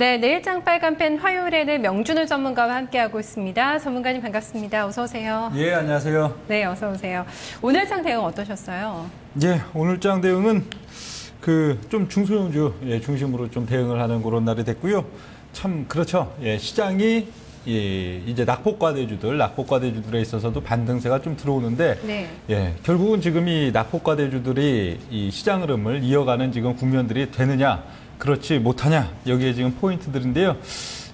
네, 내일장 빨간펜 화요일에는 명준호 전문가와 함께하고 있습니다. 전문가님 반갑습니다. 어서 오세요. 예, 안녕하세요. 네, 어서 오세요. 오늘 장 대응 어떠셨어요? 예, 오늘 장 대응은 좀 중소형주 중심으로 좀 대응을 하는 그런 날이 됐고요. 참 그렇죠. 예, 시장이 이제 낙폭과대주들에 있어서도 반등세가 좀 들어오는데, 네. 예, 결국은 지금 이 낙폭과대주들이 이 시장 흐름을 이어가는 지금 국면들이 되느냐, 그렇지 못하냐, 여기에 지금 포인트들인데요.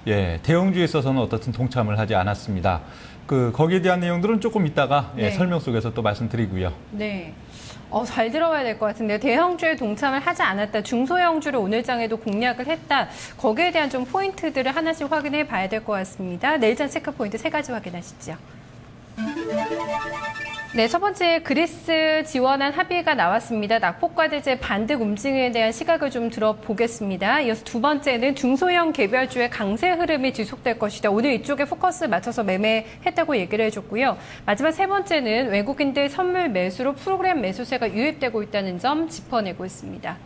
예, 대형주에 있어서는 어떻든 동참을 하지 않았습니다. 거기에 대한 내용들은 조금 이따가 네. 설명 속에서 또 말씀드리고요. 네. 잘 들어봐야 될 것 같은데요. 대형주에 동참을 하지 않았다. 중소형주를 오늘 장에도 공략을 했다. 거기에 대한 좀 포인트들을 하나씩 확인해 봐야 될 것 같습니다. 내일장 체크 포인트 3가지 확인하시죠. 네, 첫 번째 그리스 지원안 합의가 나왔습니다. 낙폭과대제 반등 움직임에 대한 시각을 좀 들어보겠습니다. 이어서 두 번째는 중소형 개별주의 강세 흐름이 지속될 것이다. 오늘 이쪽에 포커스를 맞춰서 매매했다고 얘기를 해줬고요. 마지막 세 번째는 외국인들 선물 매수로 프로그램 매수세가 유입되고 있다는 점 짚어내고 있습니다.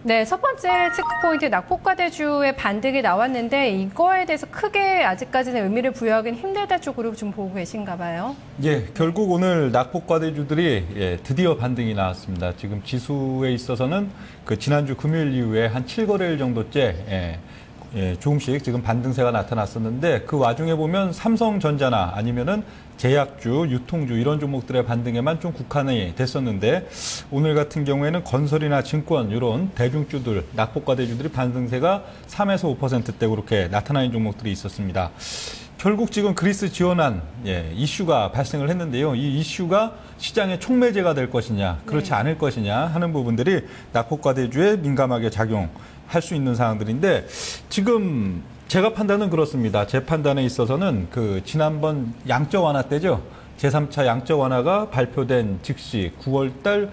네, 첫 번째 체크포인트 낙폭과대주의 반등이 나왔는데 이거에 대해서 크게 아직까지는 의미를 부여하기는 힘들다 쪽으로 좀 보고 계신가 봐요. 예, 결국 오늘 낙폭과대주들이 드디어 반등이 나왔습니다. 지금 지수에 있어서는 지난주 금요일 이후에 한 7거래일 정도째 조금씩 지금 반등세가 나타났었는데 그 와중에 보면 삼성전자나 아니면은 제약주, 유통주 이런 종목들의 반등에만 좀 국한이 됐었는데 오늘 같은 경우에는 건설이나 증권 이런 대중주들, 낙폭과대주들이 반등세가 3에서 5%대 그렇게 나타나는 종목들이 있었습니다. 결국 지금 그리스 지원안 이슈가 발생을 했는데요. 이 이슈가 시장의 촉매제가 될 것이냐, 그렇지 않을 것이냐 하는 부분들이 낙폭과대주에 민감하게 작용할 수 있는 사항들인데 지금 제가 판단은 그렇습니다. 제 판단에 있어서는 지난번 양적 완화 때죠. 제3차 양적 완화가 발표된 즉시 9월달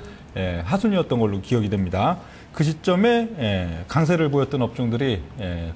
하순이었던 걸로 기억이 됩니다. 그 시점에 강세를 보였던 업종들이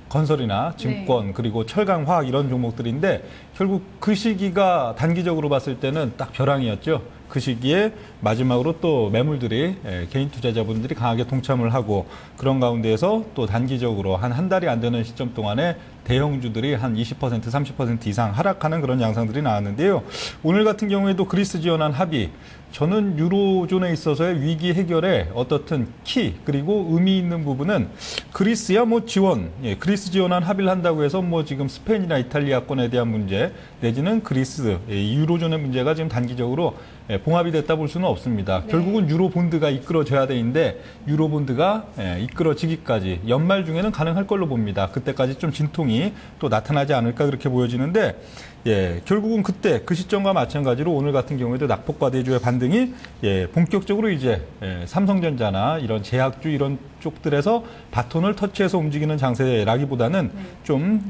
건설이나 증권 그리고 철강, 화학 이런 종목들인데 결국 그 시기가 단기적으로 봤을 때는 딱 벼랑이었죠. 그 시기에 마지막으로 또 매물들이 개인 투자자분들이 강하게 동참을 하고 그런 가운데에서 또 단기적으로 한 달이 안 되는 시점 동안에 대형주들이 한 20%, 30% 이상 하락하는 그런 양상들이 나왔는데요. 오늘 같은 경우에도 그리스 지원안 합의, 저는 유로존에 있어서의 위기 해결에 어떻든 키 그리고 의미 있는 부분은 그리스야 지원, 그리스 지원안 합의를 한다고 해서 지금 스페인이나 이탈리아권에 대한 문제 내지는 그리스, 유로존의 문제가 지금 단기적으로 봉합이 됐다 볼 수는 없습니다. 네. 결국은 유로본드가 이끌어져야 되는데 유로본드가 이끌어지기까지 연말 중에는 가능할 걸로 봅니다. 그때까지 좀 진통이 또 나타나지 않을까 그렇게 보여지는데 결국은 그때 그 시점과 마찬가지로 오늘 같은 경우에도 낙폭과대주의 반등이 본격적으로 이제 삼성전자나 이런 제약주 이런 쪽들에서 바톤을 터치해서 움직이는 장세라기보다는 좀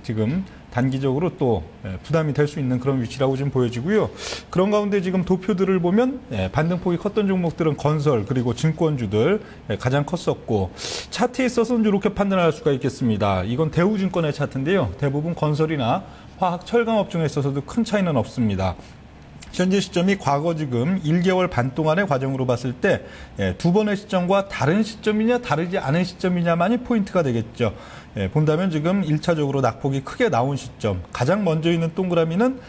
지금 단기적으로 또 부담이 될 수 있는 그런 위치라고 지금 보여지고요. 그런 가운데 지금 도표들을 보면 반등폭이 컸던 종목들은 건설 그리고 증권주들 가장 컸었고 차트에 있어서는 이렇게 판단할 수가 있겠습니다. 이건 대우증권의 차트인데요. 대부분 건설이나 화학, 철강 업종에 있어서도 큰 차이는 없습니다. 현재 시점이 과거 지금 1개월 반 동안의 과정으로 봤을 때 두 번의 시점과 다른 시점이냐 다르지 않은 시점이냐만이 포인트가 되겠죠. 본다면 지금 1차적으로 낙폭이 크게 나온 시점, 가장 먼저 있는 동그라미는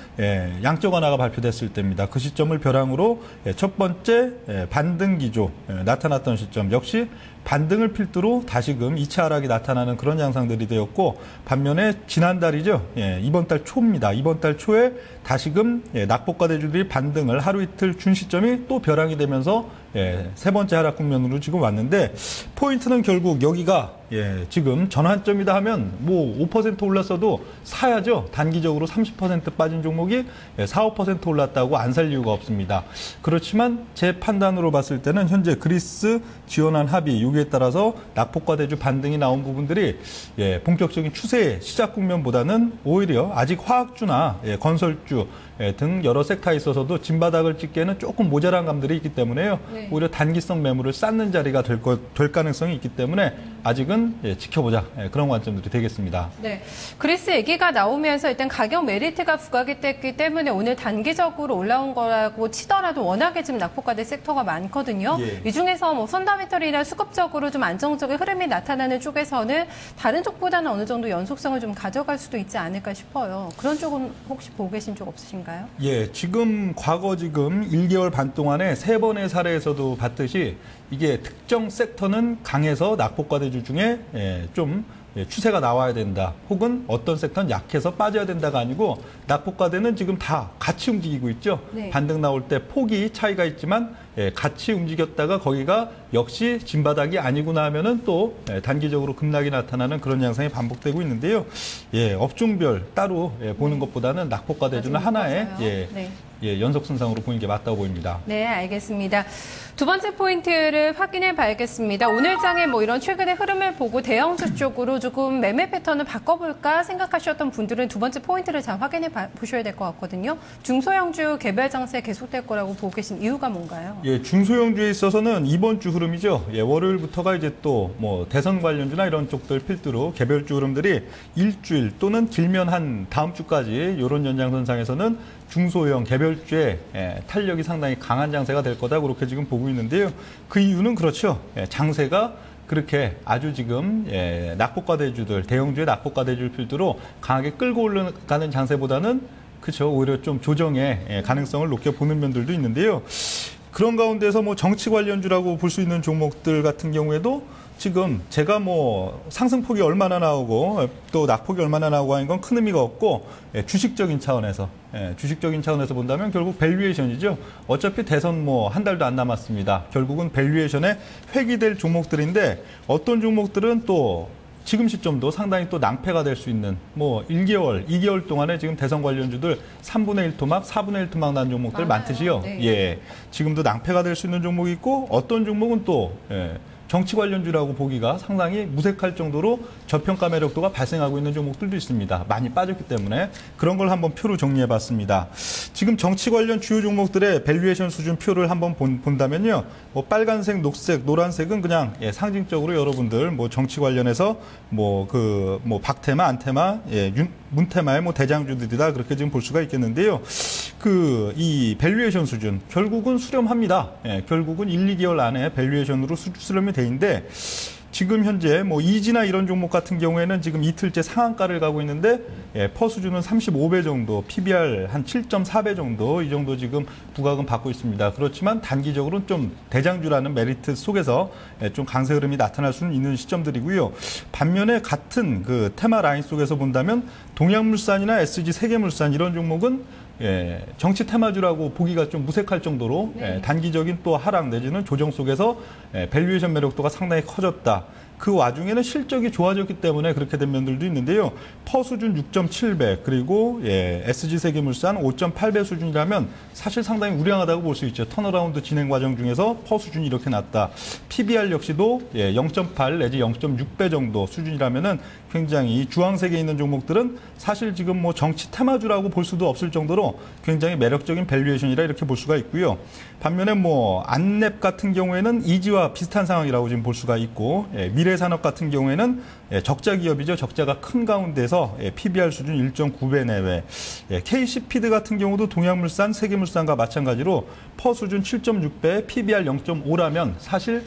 양적 완화가 발표됐을 때입니다. 그 시점을 벼랑으로 첫 번째 반등 기조 나타났던 시점 역시 반등을 필두로 다시금 2차 하락이 나타나는 그런 양상들이 되었고 반면에 지난달이죠. 이번 달 초입니다. 이번 달 초에 다시금 낙폭과대주들이 반등을 하루 이틀 준 시점이 또 벼랑이 되면서 세 번째 하락 국면으로 지금 왔는데 포인트는 결국 여기가 지금 전환점이다 하면 5% 올랐어도 사야죠. 단기적으로 30% 빠진 종목이 4, 5% 올랐다고 안 살 이유가 없습니다. 그렇지만 제 판단으로 봤을 때는 현재 그리스 지원안 합의 여기에 따라서 낙폭과대주 반등이 나온 부분들이 본격적인 추세의 시작 국면보다는 오히려 아직 화학주나 건설주 등 여러 섹터에 있어서도 진바닥을 찍기에는 조금 모자란 감들이 있기 때문에요. 네. 오히려 단기성 매물을 쌓는 자리가 될 가능성이 있기 때문에 아직은 지켜보자 그런 관점들이 되겠습니다. 네, 그리스 얘기가 나오면서 일단 가격 메리트가 부각이 됐기 때문에 오늘 단기적으로 올라온 거라고 치더라도 워낙에 지금 낙폭과대 섹터가 많거든요. 예. 이 중에서 뭐 펀다멘털이나 수급적으로 좀 안정적인 흐름이 나타나는 쪽에서는 다른 쪽보다는 어느 정도 연속성을 좀 가져갈 수도 있지 않을까 싶어요. 그런 쪽은 혹시 보고 계신 쪽 없으신가요? 예, 과거 1개월 반 동안에 3번의 사례에서도 봤듯이 이게 특정 섹터는 강해서 낙폭과대주 중에 좀 추세가 나와야 된다. 혹은 어떤 섹터는 약해서 빠져야 된다가 아니고 낙폭과대는 지금 다 같이 움직이고 있죠. 네. 반등 나올 때 폭이 차이가 있지만 같이 움직였다가 거기가 역시 진바닥이 아니구나 하면은 또 단기적으로 급락이 나타나는 그런 양상이 반복되고 있는데요. 업종별 따로 보는 것보다는 낙폭과대주는 하나의 연속 선상으로 보이는 게 맞다고 보입니다. 네, 알겠습니다. 두 번째 포인트를 확인해 봐야겠습니다. 오늘 장에 뭐 이런 최근의 흐름을 보고 대형주 쪽으로 조금 매매 패턴을 바꿔볼까 생각하셨던 분들은 두 번째 포인트를 잘 확인해 보셔야 될 것 같거든요. 중소형주 개별 장세 계속될 거라고 보고 계신 이유가 뭔가요? 예, 중소형주에 있어서는 이번 주 흐름이죠. 월요일부터가 이제 또 뭐 대선 관련주나 이런 쪽들 필두로 개별주 흐름들이 일주일 또는 길면 한 다음 주까지 이런 연장선상에서는 중소형 개별주의 탄력이 상당히 강한 장세가 될 거다 그렇게 지금 보고 있는데요. 그 이유는 그렇죠. 장세가 그렇게 아주 지금 낙폭과대주들, 대형주의 낙폭과대주를 필두로 강하게 끌고 올라가는 장세보다는 그렇죠. 오히려 좀 조정의 가능성을 높게 보는 면들도 있는데요. 그런 가운데서 뭐 정치 관련주라고 볼 수 있는 종목들 같은 경우에도 지금 제가 뭐 상승폭이 얼마나 나오고 또 낙폭이 얼마나 나오고 하는 건 큰 의미가 없고 주식적인 차원에서 본다면 결국 밸류에이션이죠. 어차피 대선 뭐 한 달도 안 남았습니다. 결국은 밸류에이션에 회귀될 종목들인데 어떤 종목들은 또 지금 시점도 상당히 또 낭패가 될 수 있는 뭐 1개월, 2개월 동안에 지금 대선 관련주들 3분의 1 토막, 4분의 1 토막 난 종목들 많듯이요. 네. 지금도 낭패가 될 수 있는 종목이 있고 어떤 종목은 또 정치 관련주라고 보기가 상당히 무색할 정도로 저평가 매력도가 발생하고 있는 종목들도 있습니다. 많이 빠졌기 때문에 그런 걸 한번 표로 정리해 봤습니다. 지금 정치 관련 주요 종목들의 밸류에이션 수준 표를 한번 본다면요. 뭐 빨간색, 녹색, 노란색은 그냥 상징적으로 여러분들 뭐 정치 관련해서 뭐 박테마, 안테마, 문테마의 뭐 대장주들이다 그렇게 지금 볼 수가 있겠는데요. 이 밸류에이션 수준 결국은 수렴합니다. 결국은 1, 2개월 안에 밸류에이션으로 수렴이 되는데 지금 현재 뭐 이지나 이런 종목 같은 경우에는 지금 이틀째 상한가를 가고 있는데 퍼 수준은 35배 정도, PBR 한 7.4배 정도 이 정도 지금 부각은 받고 있습니다. 그렇지만 단기적으로는 좀 대장주라는 메리트 속에서 좀 강세 흐름이 나타날 수는 있는 시점들이고요. 반면에 같은 그 테마 라인 속에서 본다면 동양물산이나 SG 세계물산 이런 종목은 정치 테마주라고 보기가 좀 무색할 정도로 단기적인 또 하락 내지는 조정 속에서 밸류에이션 매력도가 상당히 커졌다. 그 와중에는 실적이 좋아졌기 때문에 그렇게 된 면들도 있는데요. 퍼 수준 6.7배 그리고 SG 세계물산 5.8배 수준이라면 사실 상당히 우량하다고 볼 수 있죠. 턴어라운드 진행 과정 중에서 퍼 수준이 이렇게 낮다. PBR 역시도 0.8 내지 0.6배 정도 수준이라면은 굉장히 주황색에 있는 종목들은 사실 지금 뭐 정치 테마주라고 볼 수도 없을 정도로 굉장히 매력적인 밸류에이션이라 이렇게 볼 수가 있고요. 반면에 뭐 안랩 같은 경우에는 이지와 비슷한 상황이라고 지금 볼 수가 있고 미래산업 같은 경우에는 적자 기업이죠. 적자가 큰 가운데서 PBR 수준 1.9배 내외. KC피드 같은 경우도 동양물산, 세계물산과 마찬가지로 퍼 수준 7.6배, PBR 0.5라면 사실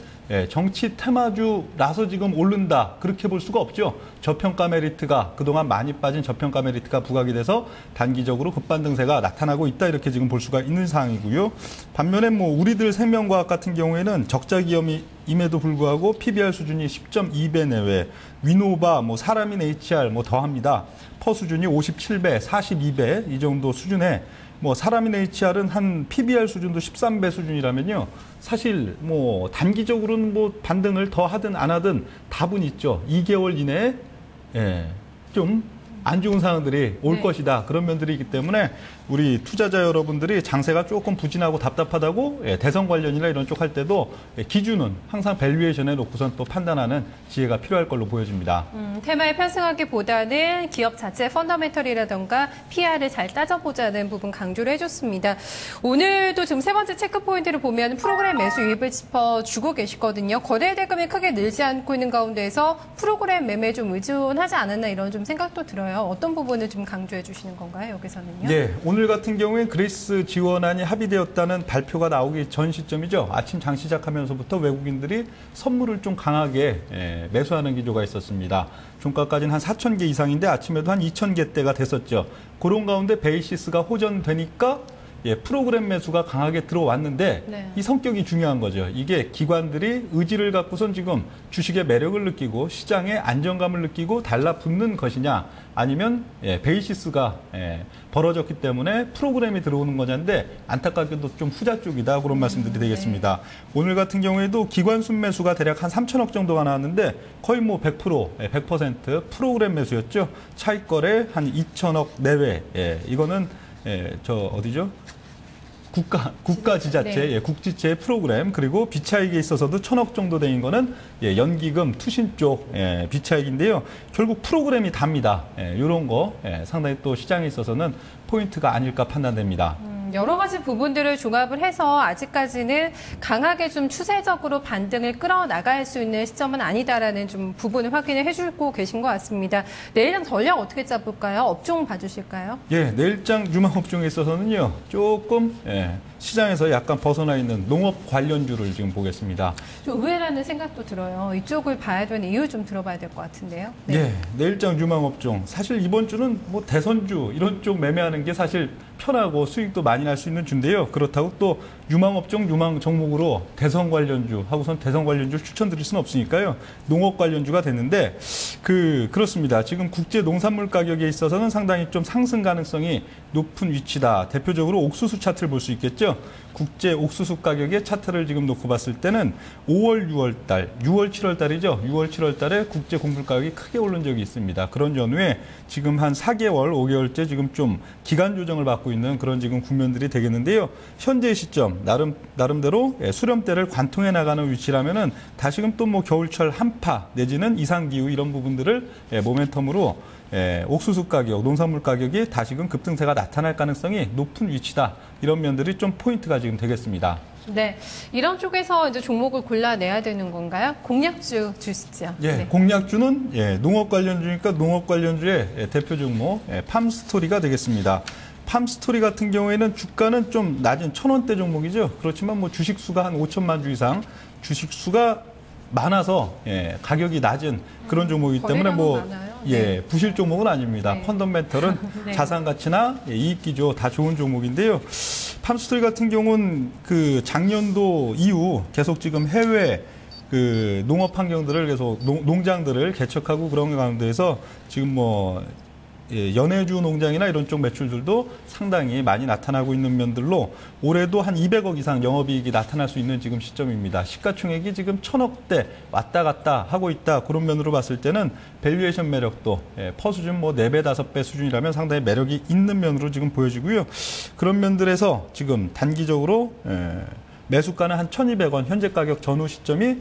정치 테마주라서 지금 오른다 그렇게 볼 수가 없죠. 저평가 메리트가 그동안 많이 빠진 저평가 메리트가 부각이 돼서 단기적으로 급반등세가 나타나고 있다 이렇게 지금 볼 수가 있는 상황이고요. 반면에 뭐 우리들 생명과학 같은 경우에는 적자 기업임에도 불구하고 PBR 수준이 10.2배 내외, 위노바, 뭐 사라민 HR 뭐 더합니다. 퍼 수준이 57배, 42배 이 정도 수준에 뭐 사라민 HR은 한 PBR 수준도 13배 수준이라면요. 사실 뭐 단기적으로는 뭐 반등을 더 하든 안 하든 답은 있죠. 2개월 이내에 좀 안 좋은 상황들이 올 네. 것이다. 그런 면들이 있기 때문에 우리 투자자 여러분들이 장세가 조금 부진하고 답답하다고 대선 관련이나 이런 쪽 할 때도 기준은 항상 밸류에이션에 놓고선 또 판단하는 지혜가 필요할 걸로 보여집니다. 테마에 편승하기보다는 기업 자체 펀더멘털이라던가 PR을 잘 따져보자는 부분 강조를 해줬습니다. 오늘도 지금 세 번째 체크 포인트를 보면 프로그램 매수 유입을 짚어주고 계시거든요. 거래 대금이 크게 늘지 않고 있는 가운데에서 프로그램 매매에 좀 의존하지 않았나 이런 좀 생각도 들어요. 어떤 부분을 좀 강조해 주시는 건가요, 여기서는요? 네, 오늘 같은 경우엔 그리스 지원안이 합의되었다는 발표가 나오기 전 시점이죠. 아침 장 시작하면서부터 외국인들이 선물을 좀 강하게 매수하는 기조가 있었습니다. 종가까지는 한 4,000개 이상인데 아침에도 한 2,000개대가 됐었죠. 그런 가운데 베이시스가 호전되니까 프로그램 매수가 강하게 들어왔는데 네. 이 성격이 중요한 거죠. 이게 기관들이 의지를 갖고선 지금 주식의 매력을 느끼고 시장의 안정감을 느끼고 달라붙는 것이냐 아니면 베이시스가 벌어졌기 때문에 프로그램이 들어오는 거냐인데 안타깝게도 좀 후자 쪽이다 그런 말씀들이 되겠습니다. 오늘 같은 경우에도 기관 순매수가 대략 한 3천억 정도가 나왔는데 거의 뭐 100% 프로그램 매수였죠. 차익 거래 한 2천억 내외. 이거는 어디죠? 국가 지자체, 네. 국지체 프로그램, 그리고 비차익에 있어서도 1,000억 정도 되는 거는 연기금, 투신 쪽 비차익인데요. 결국 프로그램이 답니다. 이런 거 상당히 또 시장에 있어서는 포인트가 아닐까 판단됩니다. 여러 가지 부분들을 종합을 해서 아직까지는 강하게 좀 추세적으로 반등을 끌어나갈 수 있는 시점은 아니다라는 좀 부분을 확인을 해주고 계신 것 같습니다. 내일은 전략 어떻게 짜볼까요? 업종 봐주실까요? 예, 내일장 유망 업종에 있어서는요, 조금 시장에서 약간 벗어나 있는 농업 관련주를 지금 보겠습니다. 좀 의외라는 생각도 들어요. 이쪽을 봐야 되는 이유 좀 들어봐야 될 것 같은데요. 네, 내일장 유망 업종. 사실 이번 주는 뭐 대선주 이런 쪽 매매하는 게 사실 편하고 수익도 많이 날 수 있는 주인데요. 그렇다고 또 유망 업종, 유망 종목으로 대선 관련주 하고선 대선 관련주를 추천드릴 수는 없으니까요. 농업 관련주가 됐는데 그렇습니다. 지금 국제 농산물 가격에 있어서는 상당히 좀 상승 가능성이 높은 위치다. 대표적으로 옥수수 차트를 볼 수 있겠죠. 국제 옥수수 가격의 차트를 지금 놓고 봤을 때는 5월, 6월 달, 6월, 7월 달이죠. 6월, 7월 달에 국제 곡물 가격이 크게 오른 적이 있습니다. 그런 연후에 지금 한 4개월, 5개월째 지금 좀 기간 조정을 받고 있는 그런 지금 국면들이 되겠는데요. 현재 시점 나름대로 수렴대를 관통해 나가는 위치라면은 다시금 또 뭐 겨울철 한파 내지는 이상 기후 이런 부분들을 모멘텀으로 옥수수 가격, 농산물 가격이 다시금 급등세가 나타날 가능성이 높은 위치다. 이런 면들이 좀 포인트가 지금 되겠습니다. 네, 이런 쪽에서 이제 종목을 골라내야 되는 건가요? 공략주 주시죠. 예, 네. 공략주는 농업 관련주니까 농업 관련주의 대표 종목 팜스토리가 되겠습니다. 팜스토리 같은 경우에는 주가는 좀 낮은 1,000원대 종목이죠. 그렇지만 뭐 주식수가 한 5천만 주 이상, 주식수가 많아서 가격이 낮은 그런 종목이기 때문에 뭐 네. 부실 종목은 아닙니다. 네. 펀더멘털은 네. 자산 가치나 이익 기조 다 좋은 종목인데요. 팜스토리 같은 경우는 그 작년도 이후 계속 지금 해외 그 농업 환경들을 계속 농장들을 개척하고 그런 가운데에서 지금 뭐 연해주 농장이나 이런 쪽 매출들도 상당히 많이 나타나고 있는 면들로 올해도 한 200억 이상 영업이익이 나타날 수 있는 지금 시점입니다. 시가총액이 지금 1,000억대 왔다 갔다 하고 있다. 그런 면으로 봤을 때는 밸류에이션 매력도 퍼 수준 뭐 4배, 5배 수준이라면 상당히 매력이 있는 면으로 지금 보여지고요. 그런 면들에서 지금 단기적으로 매수가는 한 1,200원, 현재 가격 전후 시점이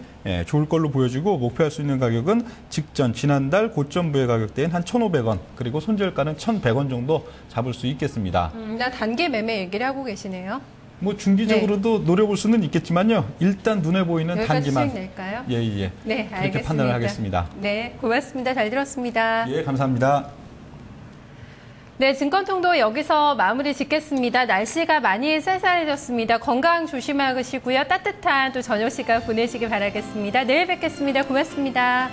좋을 걸로 보여지고 목표할 수 있는 가격은 직전 지난달 고점부의 가격대인 한 1,500원, 그리고 손절가는 1,100원 정도 잡을 수 있겠습니다. 나 단기 매매 얘기를 하고 계시네요. 뭐 중기적으로도 노려볼 수는 있겠지만요. 일단 눈에 보이는 여기까지 단기만. 수익 낼까요? 예. 네, 그렇게 알겠습니다. 판단을 하겠습니다. 네, 고맙습니다. 잘 들었습니다. 예, 감사합니다. 네, 증권통도 여기서 마무리 짓겠습니다. 날씨가 많이 쌀쌀해졌습니다. 건강 조심하시고요. 따뜻한 또 저녁 시간 보내시기 바라겠습니다. 내일 뵙겠습니다. 고맙습니다.